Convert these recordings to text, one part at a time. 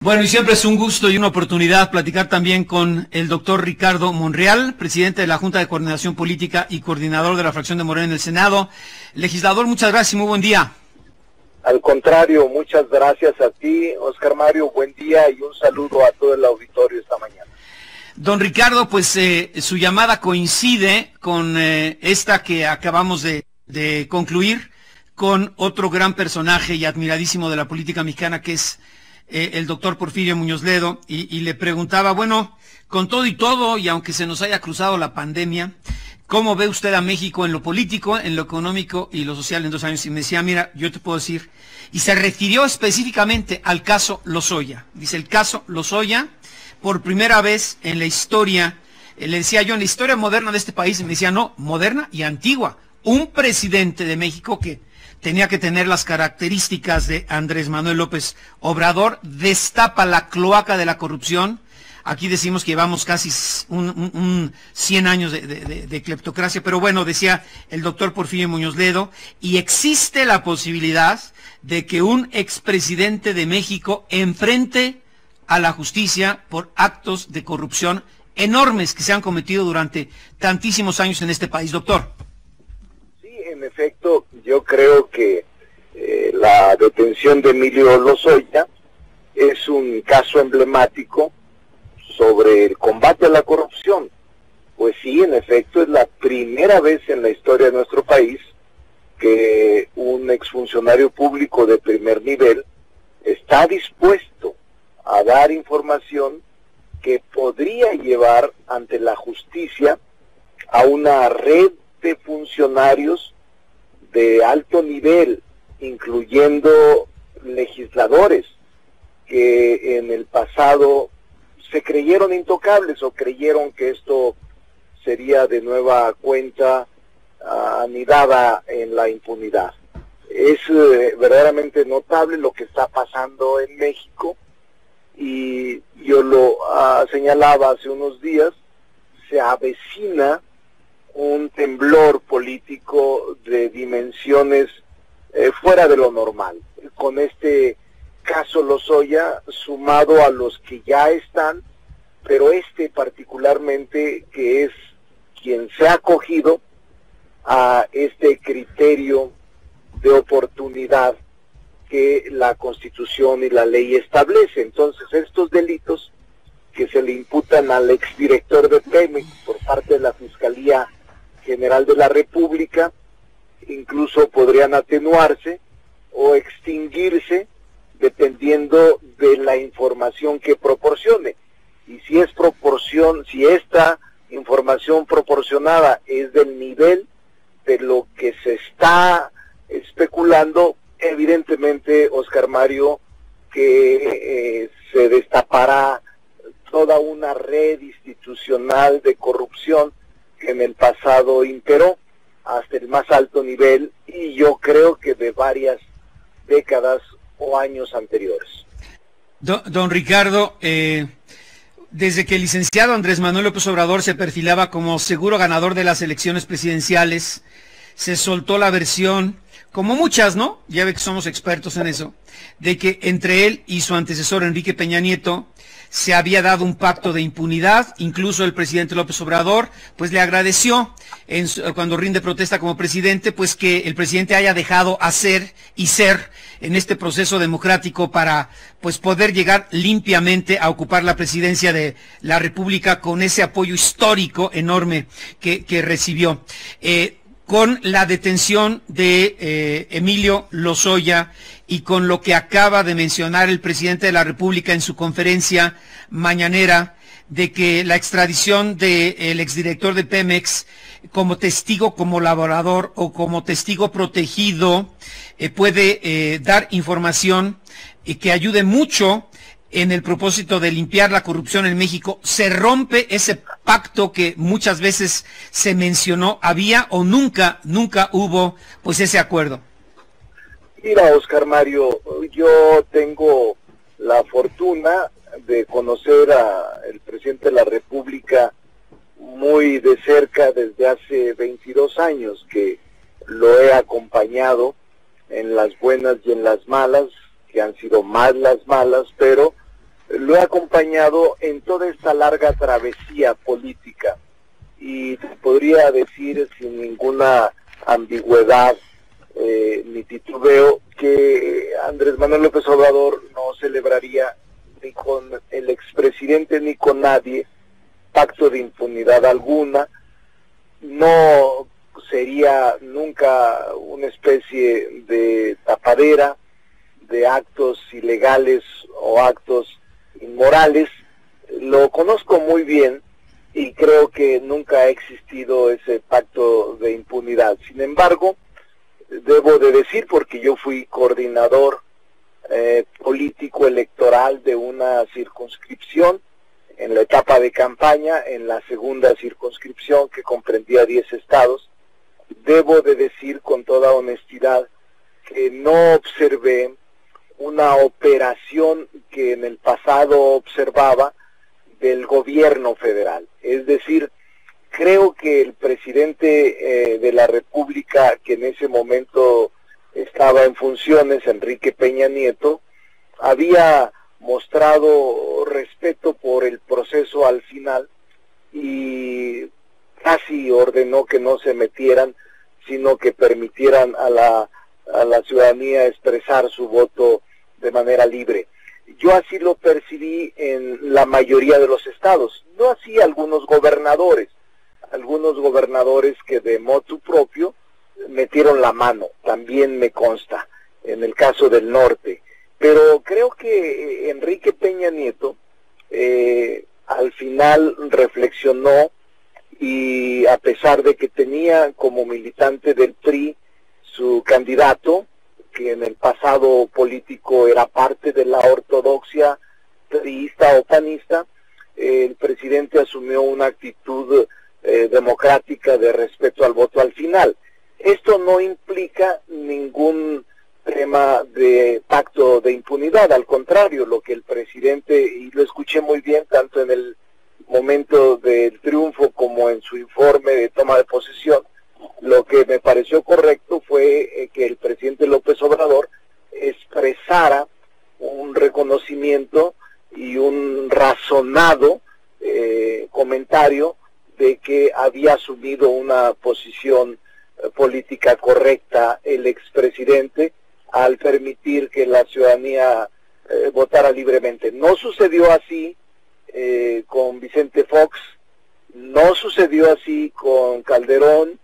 Bueno, y siempre es un gusto y una oportunidad platicar también con el doctor Ricardo Monreal, presidente de la Junta de Coordinación Política y coordinador de la fracción de Morena en el Senado. Legislador, muchas gracias y muy buen día. Al contrario, muchas gracias a ti, Oscar Mario, buen día y un saludo a todo el auditorio esta mañana. Don Ricardo, pues su llamada coincide con esta que acabamos de concluir, con otro gran personaje y admiradísimo de la política mexicana, que es el doctor Porfirio Muñoz Ledo, y le preguntaba, bueno, con todo y todo, y aunque se nos haya cruzado la pandemia, ¿cómo ve usted a México en lo político, en lo económico y lo social en 2 años? Y me decía, mira, yo te puedo decir, y se refirió específicamente al caso Lozoya. Dice, el caso Lozoya, por primera vez en la historia, le decía yo, en la historia moderna de este país, y me decía, no, moderna y antigua, un presidente de México que tenía que tener las características de Andrés Manuel López Obrador, destapa la cloaca de la corrupción. Aquí decimos que llevamos casi 100 años de cleptocracia, pero bueno, decía el doctor Porfirio Muñoz Ledo, y existe la posibilidad de que un expresidente de México enfrente a la justicia por actos de corrupción enormes que se han cometido durante tantísimos años en este país, doctor. En efecto, yo creo que la detención de Emilio Lozoya es un caso emblemático sobre el combate a la corrupción. Pues sí, en efecto, es la primera vez en la historia de nuestro país que un exfuncionario público de primer nivel está dispuesto a dar información que podría llevar ante la justicia a una red de funcionarios de alto nivel, incluyendo legisladores que en el pasado se creyeron intocables o creyeron que esto sería de nueva cuenta anidada en la impunidad. Es verdaderamente notable lo que está pasando en México, y yo lo señalaba hace unos días, se avecina un temblor político de dimensiones fuera de lo normal. Con este caso Lozoya, sumado a los que ya están, pero este particularmente, que es quien se ha acogido a este criterio de oportunidad que la Constitución y la ley establece. Entonces, estos delitos que se le imputan al exdirector de Pemex por parte de la Fiscalía General de la República, incluso podrían atenuarse o extinguirse dependiendo de la información que proporcione. Y si esta información proporcionada es del nivel de lo que se está especulando, evidentemente, Oscar Mario, que se destapará toda una red institucional de corrupción que en el pasado imperó hasta el más alto nivel, y yo creo que de varias décadas o años anteriores. Don Ricardo, desde que el licenciado Andrés Manuel López Obrador se perfilaba como seguro ganador de las elecciones presidenciales, se soltó la versión, como muchas, ¿no? Ya ve que somos expertos en eso, de que entre él y su antecesor Enrique Peña Nieto se había dado un pacto de impunidad. Incluso el presidente López Obrador pues le agradeció cuando rinde protesta como presidente, pues que el presidente haya dejado hacer y ser en este proceso democrático para pues poder llegar limpiamente a ocupar la presidencia de la República con ese apoyo histórico enorme que recibió. Con la detención de Emilio Lozoya y con lo que acaba de mencionar el presidente de la República en su conferencia mañanera, de que la extradición del exdirector de Pemex como testigo colaborador o como testigo protegido puede dar información que ayude mucho en el propósito de limpiar la corrupción en México, se rompe ese pacto que muchas veces se mencionó, ¿había o nunca hubo pues ese acuerdo? Mira, Oscar Mario, yo tengo la fortuna de conocer al presidente de la República muy de cerca desde hace 22 años, que lo he acompañado en las buenas y en las malas, que han sido más las malas, pero lo he acompañado en toda esta larga travesía política y podría decir sin ninguna ambigüedad ni titubeo que Andrés Manuel López Obrador no celebraría ni con el expresidente ni con nadie pacto de impunidad alguna, no sería nunca una especie de tapadera de actos ilegales o actos inmorales. Lo conozco muy bien y creo que nunca ha existido ese pacto de impunidad. Sin embargo, debo de decir, porque yo fui coordinador político electoral de una circunscripción en la etapa de campaña, en la segunda circunscripción que comprendía 10 estados, debo de decir con toda honestidad que no observé una operación que en el pasado observaba del gobierno federal. Es decir, creo que el presidente de la República, que en ese momento estaba en funciones, Enrique Peña Nieto, había mostrado respeto por el proceso al final y casi ordenó que no se metieran, sino que permitieran a la ciudadanía expresar su voto de manera libre. Yo así lo percibí en la mayoría de los estados, no así algunos gobernadores que de motu propio metieron la mano, también me consta, en el caso del norte. Pero creo que Enrique Peña Nieto al final reflexionó y a pesar de que tenía como militante del PRI su candidato, que en el pasado político era parte de la ortodoxia priista o panista, el presidente asumió una actitud democrática de respeto al voto al final. Esto no implica ningún tema de pacto de impunidad, al contrario, lo que el presidente, y lo escuché muy bien tanto en el momento del triunfo como en su informe de toma de posesión, lo que me pareció correcto fue que el presidente López Obrador expresara un reconocimiento y un razonado comentario de que había asumido una posición política correcta el expresidente al permitir que la ciudadanía votara libremente. No sucedió así con Vicente Fox, no sucedió así con Calderón,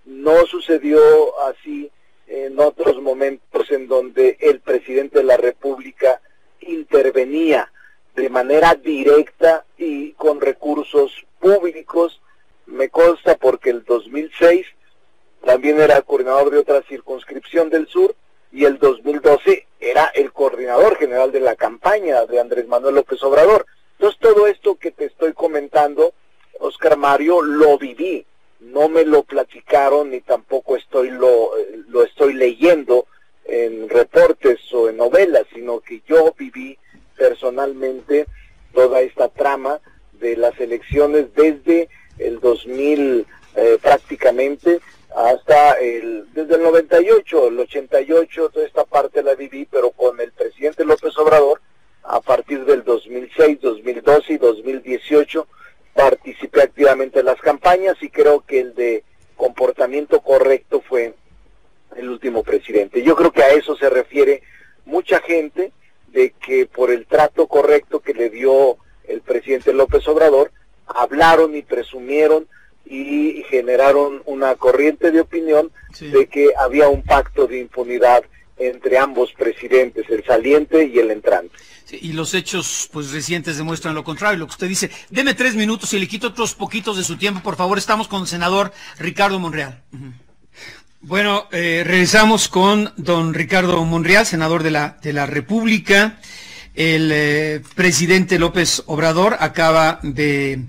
no sucedió así en otros momentos en donde el presidente de la República intervenía de manera directa y con recursos públicos. Me consta porque el 2006 también era coordinador de otra circunscripción del sur y el 2012 era el coordinador general de la campaña de Andrés Manuel López Obrador. Entonces todo esto que te estoy comentando, Oscar Mario, lo viví, no me lo platicaron ni tampoco lo estoy leyendo en reportes o en novelas, sino que yo viví personalmente toda esta trama de las elecciones desde el 2000 prácticamente hasta desde el 98, el 88, toda esta parte la viví, pero con el presidente López Obrador, a partir del 2006, 2012 y 2018, participé activamente en las campañas y creo que el de comportamiento correcto fue el último presidente. Yo creo que a eso se refiere mucha gente, de que por el trato correcto que le dio el presidente López Obrador, hablaron y presumieron y generaron una corriente de opinión de que había un pacto de impunidad entre ambos presidentes, el saliente y el entrante. Sí, y los hechos pues recientes demuestran lo contrario, lo que usted dice. Deme 3 minutos y le quito otros poquitos de su tiempo, por favor. Estamos con el senador Ricardo Monreal. Bueno, regresamos con don Ricardo Monreal, senador de la República. El presidente López Obrador acaba de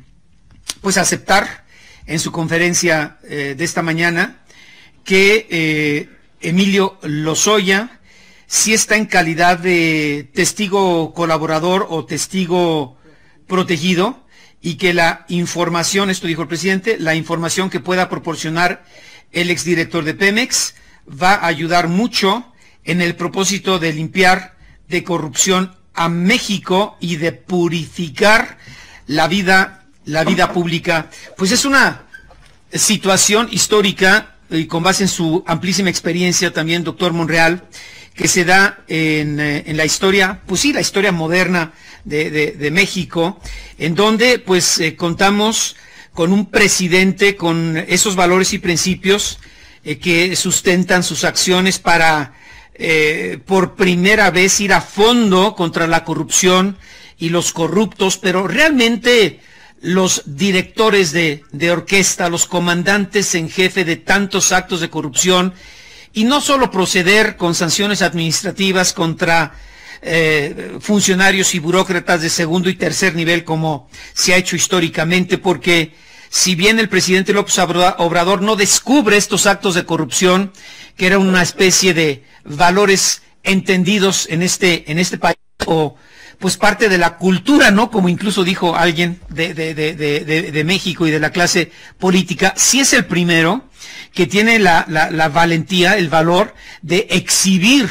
aceptar en su conferencia de esta mañana que Emilio Lozoya sí está en calidad de testigo colaborador o testigo protegido y que la información, esto dijo el presidente, la información que pueda proporcionar el exdirector de Pemex va a ayudar mucho en el propósito de limpiar de corrupción a México y de purificar la vida pública. Pues es una situación histórica y con base en su amplísima experiencia también, doctor Monreal, que se da en la historia, pues sí, la historia moderna de México, en donde pues contamos con un presidente con esos valores y principios que sustentan sus acciones para por primera vez ir a fondo contra la corrupción y los corruptos, pero realmente los directores de orquesta, los comandantes en jefe de tantos actos de corrupción, y no solo proceder con sanciones administrativas contra funcionarios y burócratas de segundo y tercer nivel como se ha hecho históricamente, porque si bien el presidente López Obrador no descubre estos actos de corrupción, que era una especie de valores entendidos en este país, o pues parte de la cultura, ¿no? Como incluso dijo alguien de México y de la clase política, sí es el primero que tiene la valentía, el valor de exhibir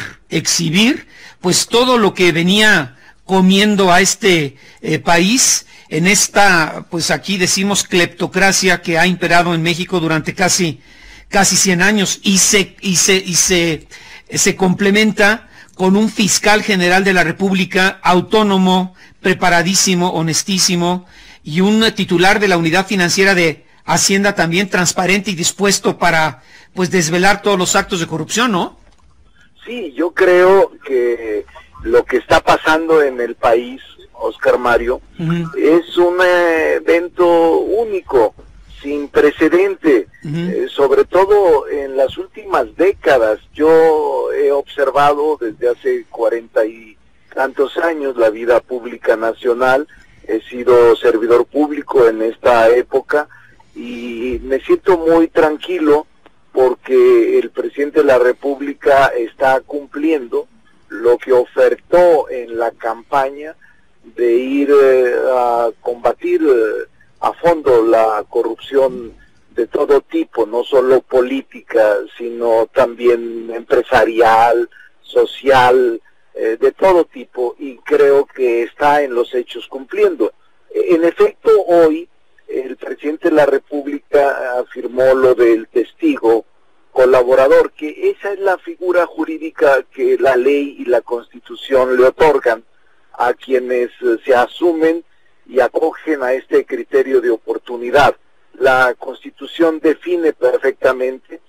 pues todo lo que venía comiendo a este país en esta, pues aquí decimos cleptocracia que ha imperado en México durante casi 100 años y se complementa con un fiscal general de la República autónomo, preparadísimo, honestísimo, y un titular de la unidad financiera de Hacienda también transparente y dispuesto para pues desvelar todos los actos de corrupción, ¿no? Sí, yo creo que lo que está pasando en el país, Oscar Mario, es un evento único, sin precedente, sobre todo en las últimas décadas. Yo he observado desde hace 40 y tantos años la vida pública nacional, he sido servidor público en esta época y me siento muy tranquilo porque el presidente de la República está cumpliendo lo que ofertó en la campaña de ir a combatir a fondo la corrupción de todo tipo, no solo política, sino también empresarial, social, de todo tipo, y creo que está en los hechos cumpliendo. En efecto, hoy el presidente de la República afirmó lo del testigo colaborador, que esa es la figura jurídica que la ley y la Constitución le otorgan a quienes se asumen y acogen a este criterio de oportunidad. La Constitución define perfectamente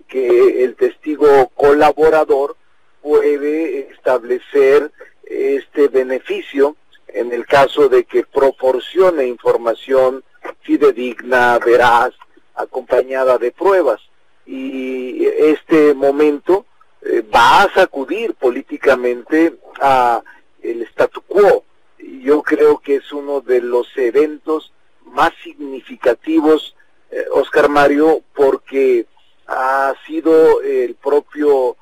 que el testigo colaborador puede establecer este beneficio en el caso de que proporcione información fidedigna, veraz, acompañada de pruebas. Y este momento va a sacudir políticamente a el statu quo. Yo creo que es uno de los eventos más significativos, Oscar Mario, porque ha sido el propio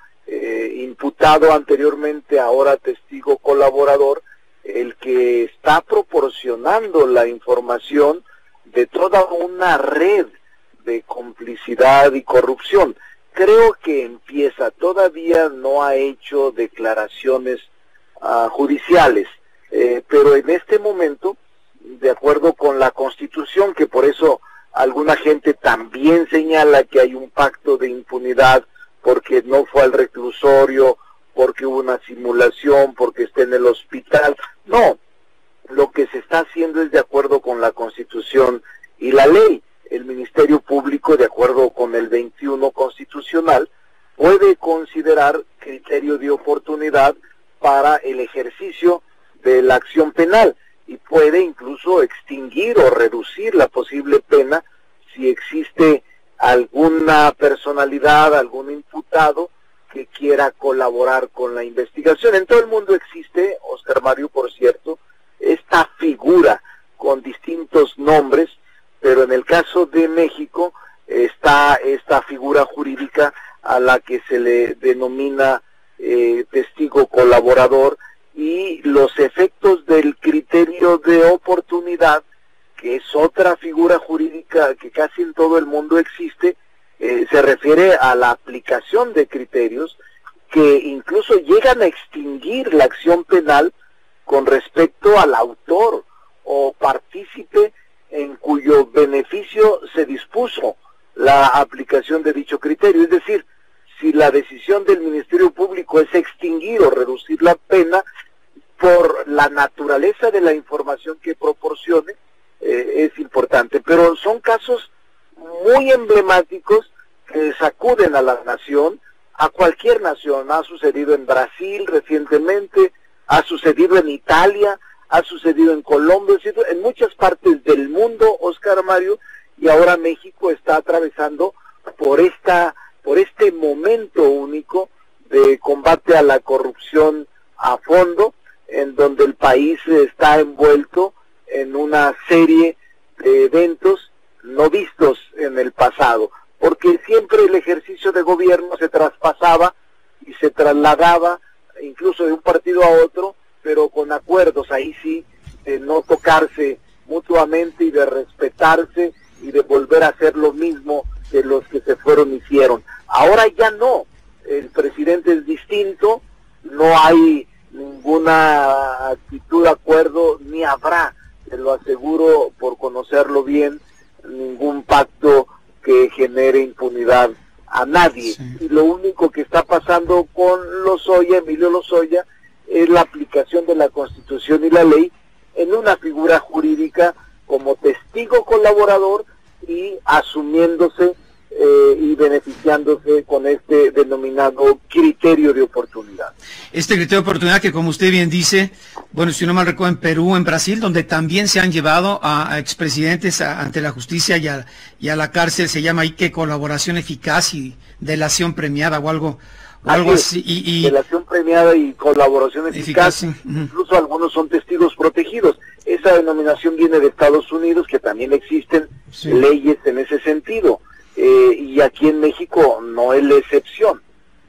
imputado anteriormente, ahora testigo colaborador, el que está proporcionando la información de toda una red de complicidad y corrupción. Creo que empieza, todavía no ha hecho declaraciones judiciales, pero en este momento, de acuerdo con la Constitución, que por eso alguna gente también señala que hay un pacto de impunidad porque no fue al reclusorio, porque hubo una simulación, porque está en el hospital. No, lo que se está haciendo es de acuerdo con la Constitución y la ley. El Ministerio Público, de acuerdo con el 21 constitucional, puede considerar criterio de oportunidad para el ejercicio de la acción penal y puede incluso extinguir o reducir la posible pena si existe alguna personalidad, algún imputado que quiera colaborar con la investigación. En todo el mundo existe, Oscar Mario, por cierto, esta figura con distintos nombres, pero en el caso de México está esta figura jurídica a la que se le denomina testigo colaborador, y los efectos del criterio de oportunidad, que es otra figura jurídica que casi en todo el mundo existe, se refiere a la aplicación de criterios que incluso llegan a extinguir la acción penal con respecto al autor o partícipe en cuyo beneficio se dispuso la aplicación de dicho criterio. Es decir, si la decisión del Ministerio Público es extinguir o reducir la pena por la naturaleza de la información que proporcione, es importante. Pero son casos muy emblemáticos que sacuden a la nación, a cualquier nación. Ha sucedido en Brasil recientemente, ha sucedido en Italia, ha sucedido en Colombia, en muchas partes del mundo, Oscar Mario, y ahora México está atravesando por este momento único de combate a la corrupción a fondo, en donde el país está envuelto en una serie de eventos no vistos en el pasado, porque siempre el ejercicio de gobierno se traspasaba y se trasladaba incluso de un partido a otro, pero con acuerdos, ahí sí, de no tocarse mutuamente y de respetarse y de volver a hacer lo mismo que los que se fueron hicieron. Ahora ya no, el presidente es distinto, no hay ninguna actitud de acuerdo, ni habrá, te lo aseguro por conocerlo bien, ningún pacto que genere impunidad a nadie. Sí. Y lo único que está pasando con Lozoya, Emilio Lozoya, es la aplicación de la Constitución y la ley en una figura jurídica como testigo colaborador y asumiéndose y beneficiándose con este denominado criterio de oportunidad. Este criterio de oportunidad que, como usted bien dice, bueno, si no mal recuerdo, en Perú, en Brasil, donde también se han llevado a expresidentes ante la justicia y a la cárcel, se llama ahí que colaboración eficaz y delación premiada o algo así. Delación premiada y colaboración eficaz, sí. Incluso algunos son testigos protegidos. Esa denominación viene de Estados Unidos, que también existen leyes en ese sentido. Y aquí en México no es la excepción.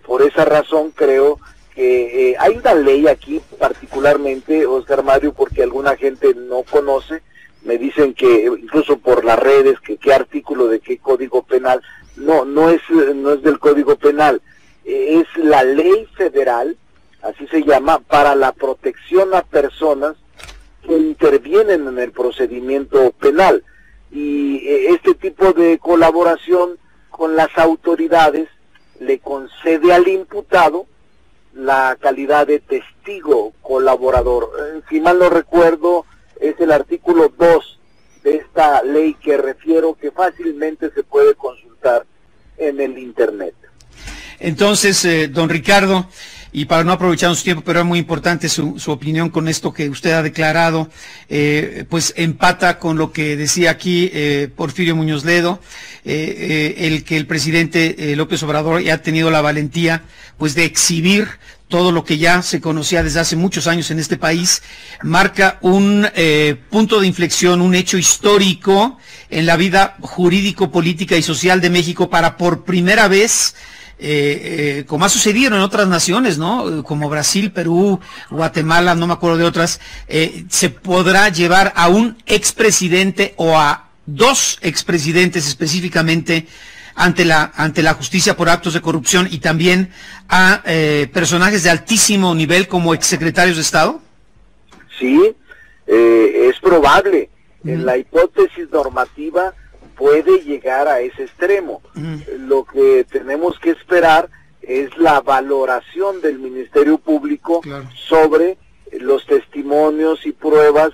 Por esa razón creo que hay una ley aquí particularmente, Oscar Mario, porque alguna gente no conoce, me dicen que incluso por las redes, que qué artículo de qué código penal, no es del Código Penal, es la ley federal, así se llama, para la protección a personas que intervienen en el procedimiento penal. Y este tipo de colaboración con las autoridades le concede al imputado la calidad de testigo colaborador. Si mal no recuerdo, es el artículo 2 de esta ley que refiero, que fácilmente se puede consultar en el Internet. Entonces, don Ricardo, y para no aprovechar su tiempo, pero es muy importante su opinión con esto que usted ha declarado, pues empata con lo que decía aquí Porfirio Muñoz Ledo, el que el presidente López Obrador ya ha tenido la valentía pues de exhibir todo lo que ya se conocía desde hace muchos años en este país, marca un punto de inflexión, un hecho histórico en la vida jurídico, política y social de México para por primera vez, como ha sucedido en otras naciones, ¿no? Como Brasil, Perú, Guatemala, no me acuerdo de otras, se podrá llevar a un expresidente o a dos expresidentes específicamente ante la justicia por actos de corrupción y también a personajes de altísimo nivel como exsecretarios de Estado. Sí, es probable. En la hipótesis normativa puede llegar a ese extremo. Lo que tenemos que esperar es la valoración del Ministerio Público sobre los testimonios y pruebas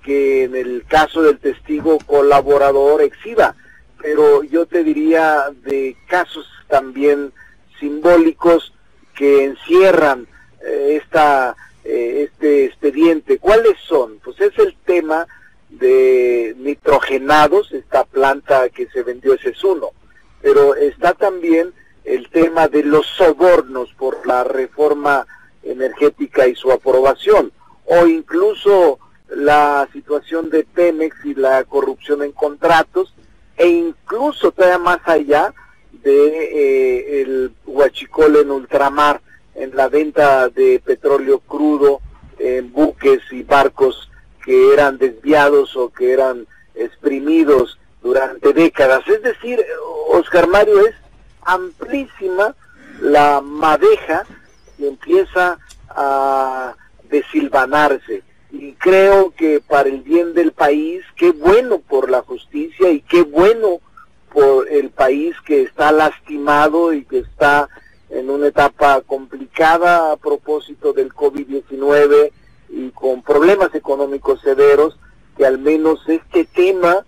que en el caso del testigo colaborador exhiba. Pero yo te diría de casos también simbólicos que encierran este expediente. ¿Cuáles son? Pues es el tema de nitrogenados, esta planta que se vendió, ese es uno, pero está también el tema de los sobornos por la reforma energética y su aprobación, o incluso la situación de Pemex y la corrupción en contratos, e incluso todavía más allá de el huachicol en ultramar, en la venta de petróleo crudo en buques y barcos que eran desviados o que eran exprimidos durante décadas. Es decir, Oscar Mario, es amplísima la madeja que empieza a desilvanarse. y creo que para el bien del país, qué bueno por la justicia y qué bueno por el país que está lastimado y que está en una etapa complicada a propósito del COVID-19 y con problemas económicos severos, que al menos este tema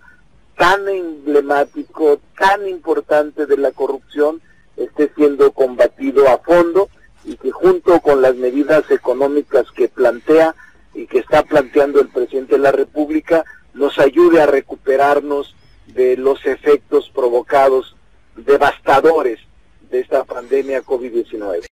tan emblemático, tan importante de la corrupción, esté siendo combatido a fondo y que junto con las medidas económicas que plantea y que está planteando el presidente de la República, nos ayude a recuperarnos de los efectos provocados devastadores de esta pandemia COVID-19.